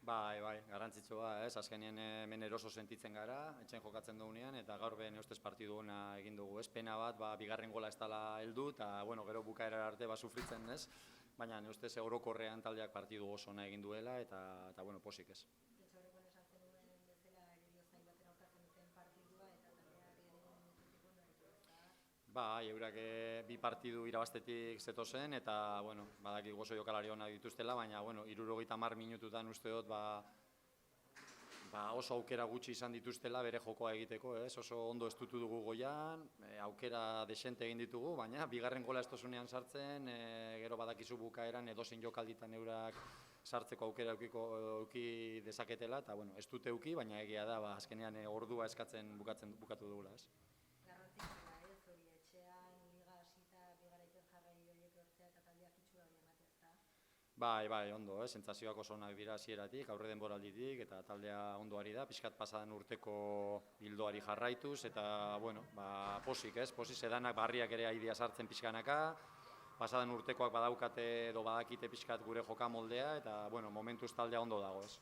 Bai, garrantzitsua, ez? Azkenien hemen eroso sentitzen gara, etxen jokatzen dugunean, eta gaur ben ustez partidu ona egin dugu, ez? Pena bat, bigarren gola ez dela heldu, eta, bueno, gero bukaera arte sufritzen, ez? Baina, ustez orokorrean taldeak partidu oso ona egin duela, eta bueno, posik, ez? Etxaurrekoan esaltzen duen bezala, zain baten aurkatzen duten partidua, eta taldeari egun minututik ondaritu ez da? Eurak bi partidu irabaztetik zetozen, eta, bueno, badakik oso jokalari onak dituztela, baina, bueno, 70 minututan uste dut, oso aukera gutxi izan dituztela bere jokoa egiteko, ez? Oso ondo estutu dugu goian, aukera desente egin ditugu, baina bigarren gola ez tozunean sartzen, gero badakizu bukaeran edozein jokalditan eurak sartzeko aukera euki dezaketela, eta, bueno, ez dute euki, baina egia da, azkenean ordua eskatzen bukatu dugula, ez? Garrantzitsua ez, hori etxean, liga hasita, bigaraipen jarrai horiek lortzea eta taldeak itxura hori ematea ez da? Bai, ondo, sentsazioak oso onak dira hasieratik, aurre denboralditik, eta taldea ondo ari da, pixkat pasadan urteko ildoari jarraituz, eta, bueno, posik, ez? Posik sedanak barriak ere aidea sartzen pixkanaka, pasadan urtekoak badaukate edo badakite pixkat gure joka moldea, eta, bueno, momentuz taldea ondo dago, ez?